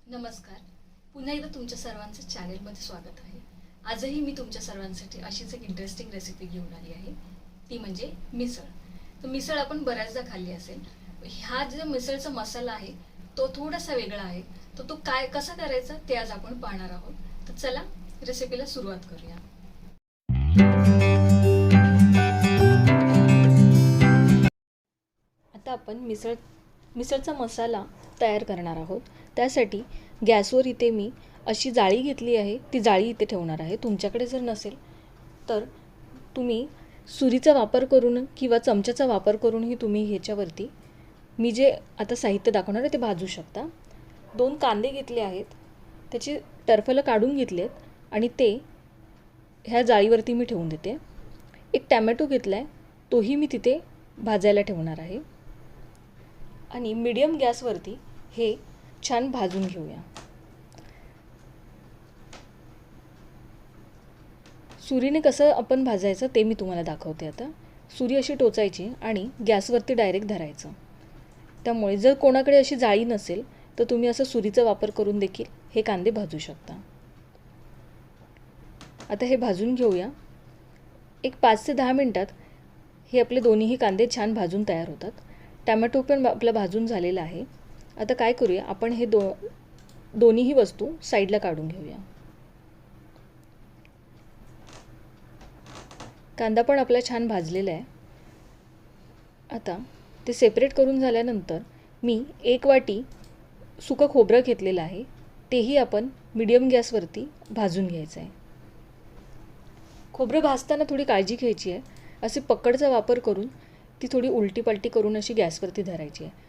नमस्कार. पुन्हा एकदा तुमच्या सर्वांचं चॅनेलमध्ये स्वागत आहे. आजही मी तुमच्या सर्वांसाठी अशीच एक इंटरेस्टिंग रेसिपी घेऊन आली आहे. ती म्हणजे मिसळ. तर मिसळ आपण बऱ्याचदा खाल्ली असेल. हा जो मिसळचा मसाला आहे तो थोडासा वेगळा आहे. तर तो कसा करायचा ते आज आपण पाहणार आहोत. तर चला रेसिपीला सुरुवात करूया. आता आपण मिसळचा मसाला तयार करणार आहोत. त्यासाठी गॅसवर इथे मी अशी जाळी घेतली आहे. ती जाळी इथे ठेवणार आहे. तुमच्याकडे जर नसेल तर तुम्ही सुरीचा वापर करून किंवा चमच्याचा वापर करूनही तुम्ही ह्याच्यावरती मी जे आता साहित्य दाखवणार आहे ते भाजू शकता. 2 कांदे घेतले आहेत, त्याची टरफलं काढून घेतली आहेत आणि ते ह्या जाळीवरती मी ठेवून देते. एक टॅमॅटो घेतला आहे, तोही मी तिथे भाजायला ठेवणार आहे आणि मीडियम गॅसवरती हे छान भाजून घेऊया. सुरीने कसं आपण भाजायचं ते मी तुम्हाला दाखवते. आता सुरी अशी टोचायची आणि गॅसवरती डायरेक्ट धरायचं. त्यामुळे जर कोणाकडे अशी जाळी नसेल तर तुम्ही असं सुरीचा वापर करून देखील हे कांदे भाजू शकता. आता हे भाजून घेऊया. एक 5 ते 10 मिनटात हे आपले दोन्हीही कांदे छान भाजून तयार होतात. टॅमॅटो पण आपला भाजून झालेला आहे. आता काय करूया, आपण हे दोन्हीही वस्तू साईडला काढून घेऊया. कांदा पण आपला छान भाजलेला आहे. आता ते सेपरेट करून झाल्यानंतर मी 1 वाटी सुकं खोबरं घेतलेलं आहे. तेही आपण मीडियम गॅसवरती भाजून घ्यायचं आहे. खोबरं भाजताना थोडी काळजी घ्यायची आहे. असे पकडचा वापर करून ती थोडी उलटी पलटी करून अशी गॅसवरती धरायची आहे.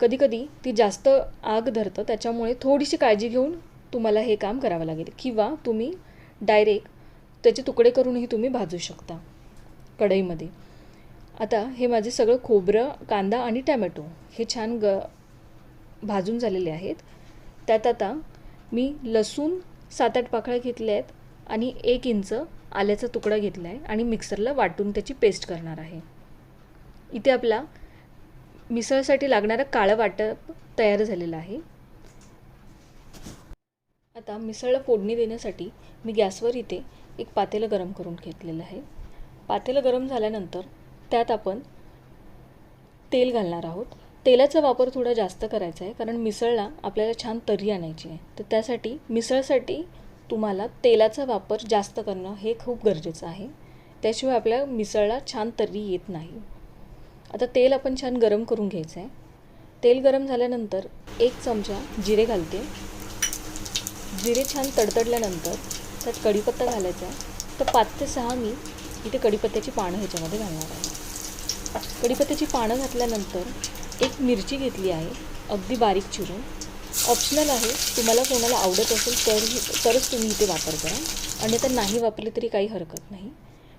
कधीकधी ती जास्त आग धरतं, त्याच्यामुळे थोडीशी काळजी घेऊन तुम्हाला हे काम करावं लागेल. किंवा तुम्ही डायरेक्ट त्याचे तुकडे करूनही तुम्ही भाजू शकता कढईमध्ये. आता हे माझे सगळं खोबरं, कांदा आणि टॅमॅटो हे छान भाजून झालेले आहेत. त्यात आता मी लसूण 7-8 पाकळ्या घेतल्या आहेत आणि 1 इंच आल्याचा तुकडा घेतला आहे आणि मिक्सरला वाटून त्याची पेस्ट करणार आहे. इथे आपला मिसळसाठी लागणारं काळं वाटप तयार झालेलं आहे. आता मिसळला फोडणी देण्यासाठी मी गॅसवर इथे एक पातेलं गरम करून घेतलेलं आहे. पातेलं गरम झाल्यानंतर त्यात आपण तेल घालणार आहोत. तेलाचा वापर थोडा जास्त करायचा आहे, कारण मिसळला आपल्याला छान तर्री आणायची आहे. तर त्यासाठी मिसळसाठी तुम्हाला तेलाचा वापर जास्त करणं हे खूप गरजेचं आहे. त्याशिवाय आपल्या मिसळला छान तर्री येत नाही. आता तेल आपण छान गरम करून घ्यायचं आहे. तेल गरम झाल्यानंतर 1 चमचा जिरे घालते. जिरे छान तडतडल्यानंतर त्यात कढीपत्ता घालायचा आहे. तर 5 ते 6 मी इथे कढीपत्त्याची पानं ह्याच्यामध्ये घालणार आहे. कढीपत्त्याची पानं घातल्यानंतर 1 मिरची घेतली आहे, अगदी बारीक चिरून. ऑप्शनल आहे, तुम्हाला कोणाला आवडत असेल तरच तुम्ही इथे वापर करा आणि आता नाही वापरली तरी काही हरकत नाही.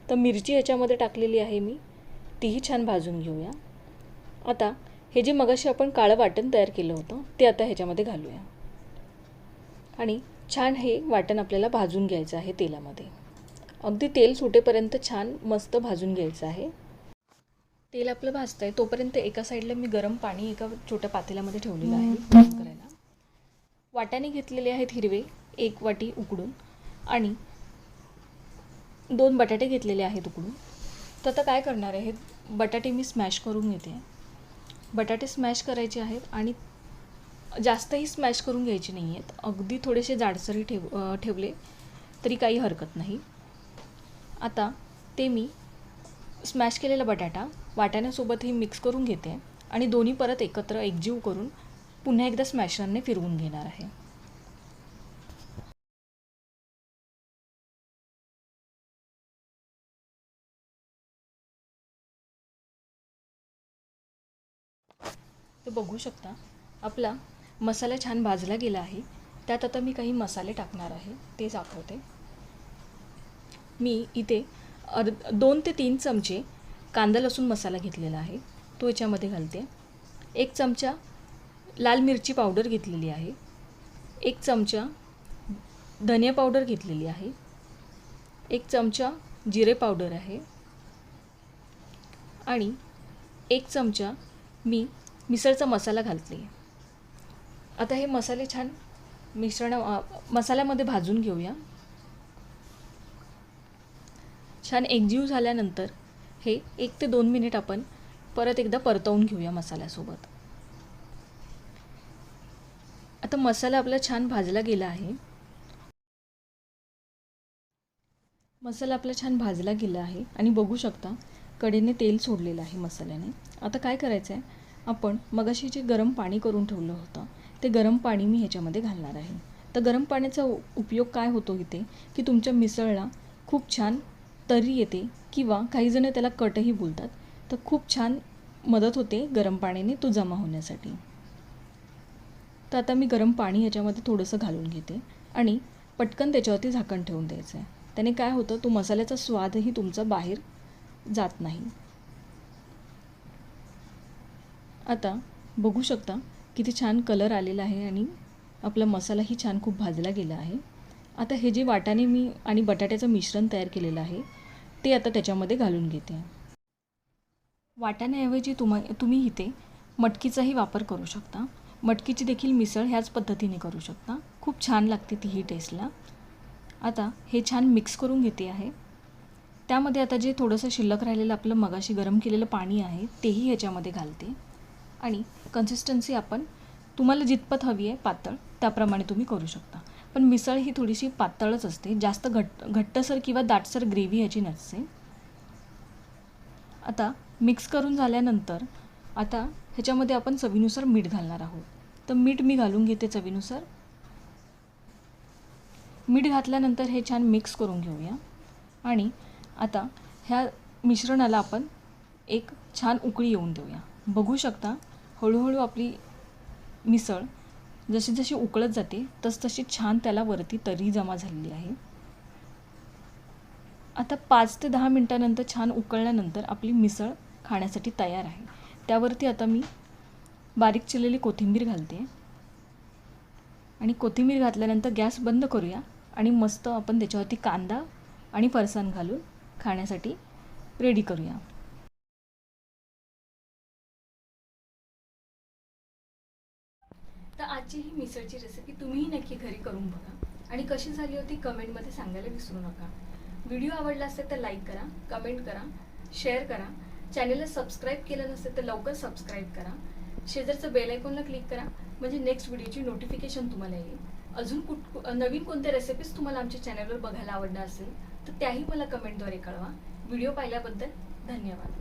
तर मिरची ह्याच्यामध्ये टाकलेली आहे मी, तीही छान भाजून घेऊया. आता हे जे मगाशी आपण काळं वाटण तयार केलं होतं ते आता ह्याच्यामध्ये घालूया आणि छान हे वाटण आपल्याला भाजून घ्यायचं आहे तेलामध्ये. अगदी तेल सुटेपर्यंत छान मस्त भाजून घ्यायचं आहे. तेल आपलं भाजतं आहे तोपर्यंत एका साईडला मी गरम पाणी एका छोट्या पातेल्यामध्ये ठेवलेलं आहे गरम करायला. वाटाणे घेतलेले आहेत हिरवे 1 वाटी उकडून आणि 2 बटाटे घेतलेले आहेत उकडून. तर आता काय करणार आहे, बटाटे मी स्मॅश करून घेते. बटाटे स्मॅश करायचे आहेत आणि जास्तही स्मॅश करून घ्यायचे नाही आहेत. अगदी थोडेसे जाडसरी ठेवले तरी काही हरकत नाही. आता ते मी स्मॅश केलेला बटाटा वाटाण्यासोबतही मिक्स करून घेते आणि दोन्ही परत एकत्र एकजीव करून पुन्हा एकदा स्मॅशरने फिरवून घेणार आहे. ते बघू शकता आपला मसाला छान भाजला गेला आहे. त्यात आता मी काही मसाले टाकणार आहे ते दाखवते. मी इथे 2 ते 3 चमचे कांदा लसूण मसाला घेतलेला आहे, तो याच्यामध्ये घालते. 1 चमचा लाल मिरची पावडर घेतलेली आहे. 1 चमचा धनिया पावडर घेतलेली आहे. 1 चमचा जिरे पावडर आहे आणि 1 चमचा मी मिसळचा मसाला घालते. आता हे मसाले छान मसाल्यामध्ये भाजून घेऊया. छान एकजीव झाल्यानंतर हे 1 ते 2 मिनिट आपण परत एकदा परतवून घेऊया मसाल्यासोबत. आता मसाला आपला छान भाजला गेला आहे. मसाला आपला छान भाजला गेला आहे आणि बघू शकता कढईने तेल सोडलेलं आहे मसाल्याने. आता काय करायचं आहे, आपण मगाशी जे गरम पाणी करून ठेवलं होतं ते गरम पाणी मी ह्याच्यामध्ये घालणार आहे. तर गरम पाण्याचा उपयोग काय होतो इथे, की तुमच्या मिसळला खूप छान तर्री येते किंवा काही जण त्याला कटही बोलतात. तर खूप छान मदत होते गरम पाण्याने तो जमा होण्यासाठी. तर आता मी गरम पाणी ह्याच्यामध्ये थोडंसं घालून घेते आणि पटकन त्याच्यावरती झाकण ठेवून द्यायचं आहे. त्याने काय होतं, तो मसाल्याचा स्वादही तुमचा बाहेर जात नाही. आता बघू शकता किती छान कलर आलेला आहे आणि आपला मसालाही छान खूप भाजला गेला आहे. आता हे जे वाटाणे मी आणि बटाट्याचं मिश्रण तयार केलेलं आहे ते आता त्याच्यामध्ये घालून घेते. वाटाण्याऐवजी तुम्ही इथे मटकीचाही वापर करू शकता. मटकीची देखील मिसळ ह्याच पद्धतीने करू शकता. खूप छान लागते तीही टेस्टला. आता हे छान मिक्स करून घेते आहे. त्यामध्ये आता जे थोडंसं शिल्लक राहिलेलं आपलं मगाशी गरम केलेलं पाणी आहे तेही ह्याच्यामध्ये घालते आणि कन्सिस्टन्सी आपण तुम्हाला जितपत हवी आहे पातळ त्याप्रमाणे तुम्ही करू शकता. पण मिसळ ही थोडीशी पातळच असते, जास्त घट्टसर किंवा दाटसर ग्रेव्ही ह्याची नसते. आता मिक्स करून झाल्यानंतर आता ह्याच्यामध्ये आपण चवीनुसार मीठ घालणार आहोत. तर मीठ मी घालून घेते चवीनुसार. मीठ घातल्यानंतर हे छान मिक्स करून घेऊया आणि आता ह्या मिश्रणाला आपण एक छान उकळी येऊन देऊया. बघू शकता हळूहळू आपली मिसळ जशी जशी उकळत जाते तसतशी छान त्याला वरती तर्री जमा झालेली आहे. आता 5 ते 10 मिनटानंतर छान उकळल्यानंतर आपली मिसळ खाण्यासाठी तयार आहे. त्यावरती आता मी बारीक चिरलेली कोथिंबीर घालते आणि कोथिंबीर घातल्यानंतर गॅस बंद करूया आणि मस्त आपण त्याच्यावरती कांदा आणि फरसाण घालून खाण्यासाठी रेडी करूया. तर आजची ही मिसळची रेसिपी तुम्हीही नक्की घरी करून बघा आणि कशी झाली होती कमेंटमध्ये सांगायला विसरू नका. व्हिडिओ आवडला असेल तर लाईक करा, कमेंट करा, शेअर करा. चॅनलला सबस्क्राईब केलं नसेल तर लवकर सबस्क्राईब करा. शेजारचं बेल आयकॉनला क्लिक करा म्हणजे नेक्स्ट व्हिडिओची नोटिफिकेशन तुम्हाला येईल. अजून नवीन कोणत्या रेसिपीज तुम्हाला आमच्या चॅनलवर बघायला आवडणार असेल तर त्याही मला कमेंटद्वारे कळवा. व्हिडिओ पाहिल्याबद्दल धन्यवाद.